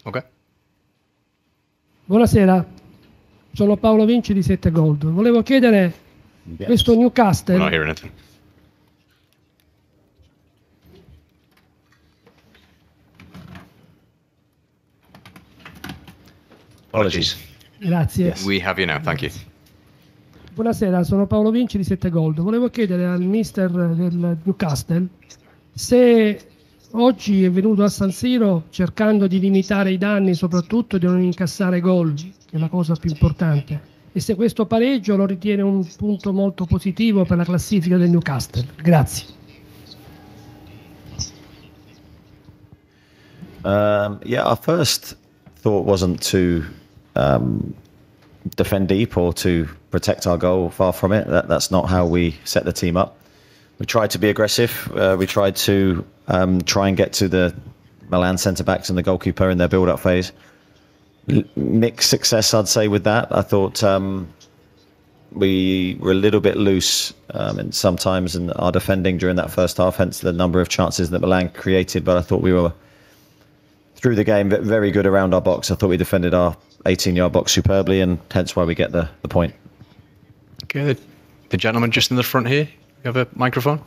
Ok. Buonasera, sono Paolo Vinci di 7 Gold. Volevo chiedere, questo Newcastle... We're not hearing anything. Apologies. Grazie. Yes. We have you now, thank you. Buonasera, sono Paolo Vinci di 7 Gold. Volevo chiedere al mister del Newcastle se oggi è venuto a San Siro cercando di limitare i danni, soprattutto di non incassare gol, che è la cosa più importante, e se questo pareggio lo ritiene un punto molto positivo per la classifica del Newcastle. Grazie. Yeah, our first thought wasn't to defend deep or to protect our goal. Far from it. That's not how we set the team up. We tried to be aggressive. We tried to try and get to the Milan centre-backs and the goalkeeper in their build-up phase. Mixed success, I'd say, with that. I thought we were a little bit loose and sometimes in our defending during that first half, hence the number of chances that Milan created. But I thought we were, through the game, very good around our box. I thought we defended our 18-yard box superbly, and hence why we get the point. Okay, the gentleman just in the front here. You have a microphone?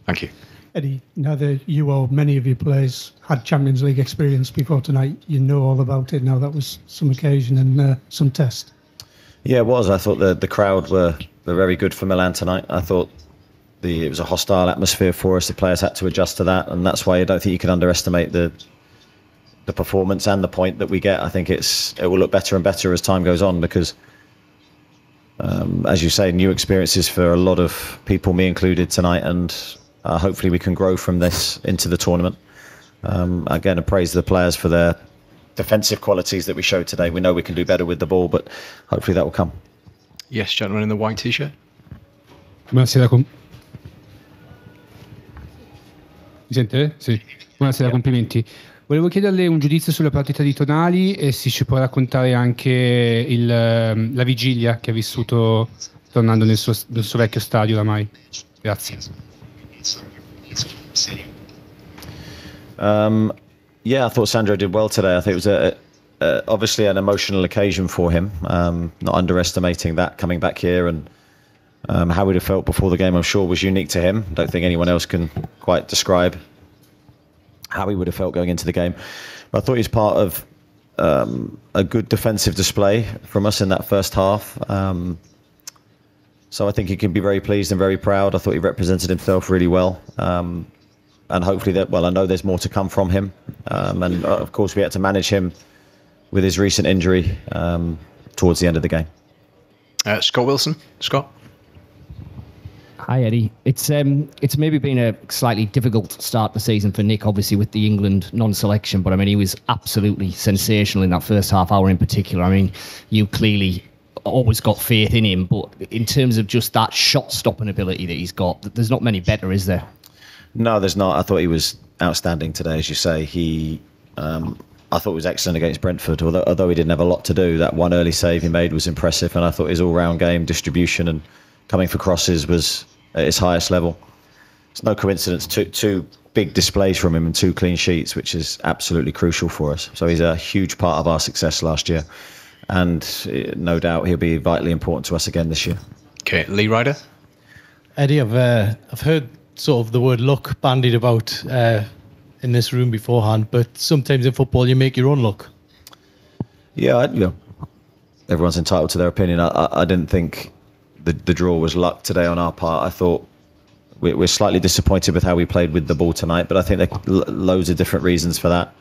Thank you. Eddie, now that you or many of your players had Champions League experience before tonight, you know all about it now. That was some occasion and some test. Yeah, it was. I thought the crowd were very good for Milan tonight. I thought it was a hostile atmosphere for us. The players had to adjust to that, and that's why I don't think you can underestimate the performance and the point that we get. I think it will look better and better as time goes on because, as you say, new experiences for a lot of people, me included, tonight, and hopefully we can grow from this into the tournament. Again, I praise the players for their defensive qualities that we showed today. We know we can do better with the ball, but hopefully that will come. Yes, gentleman in the white t-shirt. Buonasera. Mi sente? Sì. Buonasera, complimenti. Volevo chiederle un giudizio sulla partita di Tonali e se ci può raccontare anche la vigilia che ha vissuto tornando nel suo vecchio stadio oramai. Grazie. Yeah, I thought Sandro did well today. I think it was obviously an emotional occasion for him. Not underestimating that coming back here, and how he'd have felt before the game, I'm sure, was unique to him. I don't think anyone else can quite describe how he would have felt going into the game. But I thought he was part of a good defensive display from us in that first half. So I think he can be very pleased and very proud. I thought he represented himself really well. And hopefully I know there's more to come from him. And of course we had to manage him with his recent injury towards the end of the game. Scott Wilson. Scott? Hi, Eddie. It's maybe been a slightly difficult start the season for Nick, obviously, with the England non-selection. But, I mean, he was absolutely sensational in that first half hour in particular. I mean, you clearly always got faith in him. But in terms of just that shot-stopping ability that he's got, there's not many better, is there? No, there's not. I thought he was outstanding today, as you say. I thought he was excellent against Brentford, although he didn't have a lot to do. That one early save he made was impressive, and I thought his all-round game, distribution and coming for crosses was at its highest level. It's no coincidence, two big displays from him and 2 clean sheets, which is absolutely crucial for us. So he's a huge part of our success last year, and no doubt he'll be vitally important to us again this year. Okay, Lee Ryder? Eddie, I've heard sort of the word luck bandied about in this room beforehand, but sometimes in football you make your own luck. Yeah, everyone's entitled to their opinion. I didn't think the draw was luck today on our part. I thought we're slightly disappointed with how we played with the ball tonight, but I think there are loads of different reasons for that.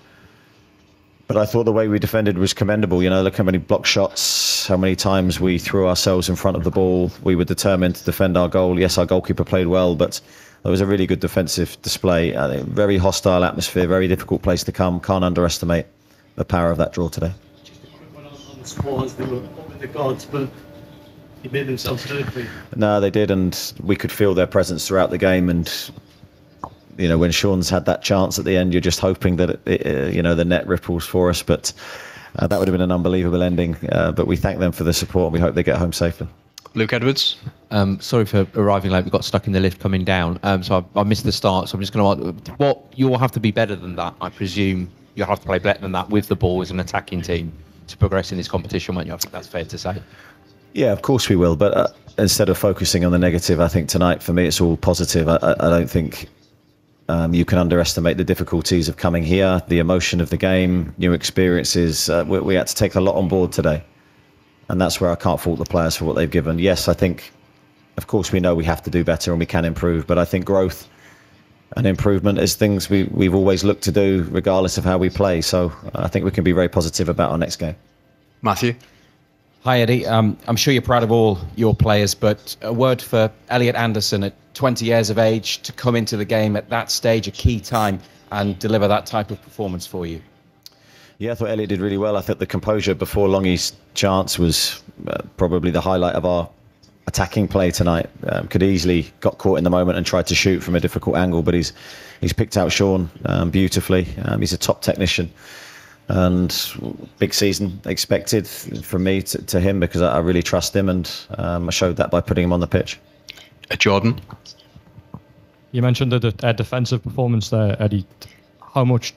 But I thought the way we defended was commendable. Look how many block shots, how many times we threw ourselves in front of the ball. We were determined to defend our goal. Yes, our goalkeeper played well, but it was a really good defensive display. I think very hostile atmosphere, very difficult place to come. Can't underestimate the power of that draw today. Just a quick one on the scores. They were up with the gods, but he made themselves hurt for you. No, they did, and we could feel their presence throughout the game. And when Sean's had that chance at the end, you're just hoping that the net ripples for us. But that would have been an unbelievable ending. But we thank them for the support, and we hope they get home safely. Luke Edwards. Sorry for arriving late. We got stuck in the lift coming down, so I missed the start. So I'm just going to ask, what you'll have to be better than that. I presume you'll have to play better than that with the ball as an attacking team to progress in this competition, won't you? I think that's fair to say. Yeah, of course we will. But instead of focusing on the negative, I think tonight for me it's all positive. I don't think you can underestimate the difficulties of coming here, the emotion of the game, new experiences. We had to take a lot on board today. And that's where I can't fault the players for what they've given. Yes, I think, of course, we know we have to do better and we can improve. But I think growth and improvement is things we've always looked to do, regardless of how we play. So I think we can be very positive about our next game. Matthew. Hi, Eddie. I'm sure you're proud of all your players, but a word for Elliot Anderson at 20 years of age to come into the game at that stage, a key time, and deliver that type of performance for you. Yeah, I thought Elliot did really well. I thought the composure before Longy's chance was probably the highlight of our attacking play tonight. Could easily got caught in the moment and tried to shoot from a difficult angle, but he's picked out Sean beautifully. He's a top technician, and big season expected from me to him because I really trust him, and I showed that by putting him on the pitch. Jordan. You mentioned the defensive performance there, Eddie. How much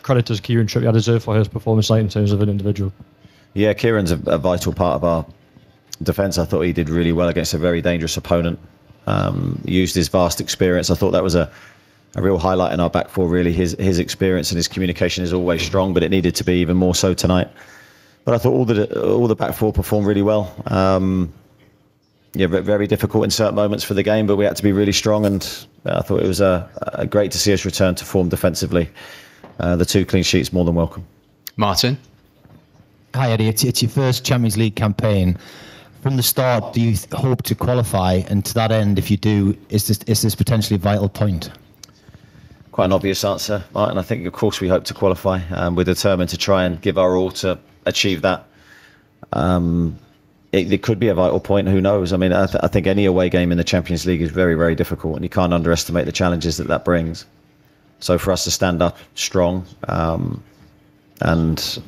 credit does Kieran Trippier deserve for his performance tonight in terms of an individual? Yeah, Kieran's a vital part of our defence. I thought he did really well against a very dangerous opponent. Used his vast experience. I thought that was a real highlight in our back four, really. His experience and his communication is always strong, but it needed to be even more so tonight. But I thought all the back four performed really well. Yeah, very difficult in certain moments for the game, but we had to be really strong, and I thought it was great to see us return to form defensively. The 2 clean sheets more than welcome. Martin. Hi, Eddie. It's your first Champions League campaign. From the start, do you hope to qualify? And to that end, if you do, is this potentially a vital point? Quite an obvious answer, Martin. I think, of course, we hope to qualify. We're determined to try and give our all to achieve that. It could be a vital point. Who knows? I mean, I think any away game in the Champions League is very, very difficult, and you can't underestimate the challenges that brings. So for us to stand up strong and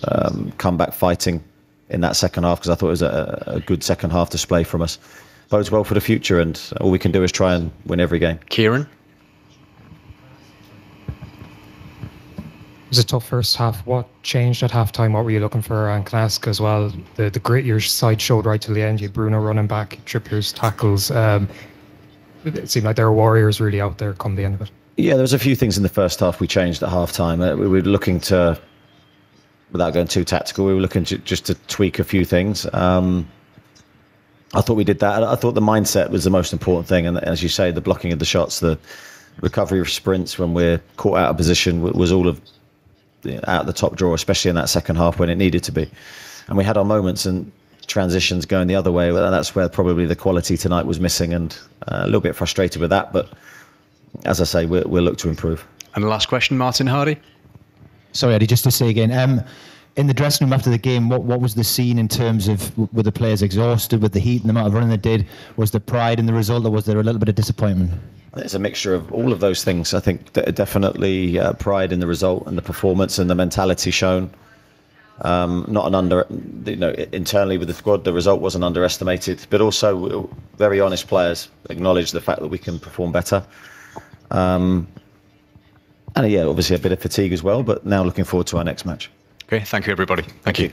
come back fighting in that second half, because I thought it was a good second half display from us, bodes well for the future, and all we can do is try and win every game. Kieran. It was a tough first half. What changed at halftime? What were you looking for? And can I ask as well, the grit your side showed right till the end. You had Bruno running back, Trippier's tackles. It seemed like there were warriors really out there come the end of it. Yeah, there was a few things in the first half we changed at halftime. We were looking to, without going too tactical, we were looking just to tweak a few things. I thought we did that. I thought the mindset was the most important thing, and as you say, the blocking of the shots, the recovery of sprints when we're caught out of position was all of out the top drawer, especially in that second half when it needed to be. And we had our moments and transitions going the other way, and that's where probably the quality tonight was missing, and a little bit frustrated with that. But as I say, we'll look to improve. And the last question, Martin Hardy. Sorry, Eddie, just to say again, in the dressing room after the game, what was the scene in terms of, were the players exhausted with the heat and the amount of running they did? Was there pride in the result, or was there a little bit of disappointment? It's a mixture of all of those things. I think definitely pride in the result and the performance and the mentality shown. Internally with the squad, the result wasn't underestimated, but also very honest players acknowledge the fact that we can perform better. And yeah, obviously a bit of fatigue as well, but now looking forward to our next match. Okay, thank you everybody. Thank you.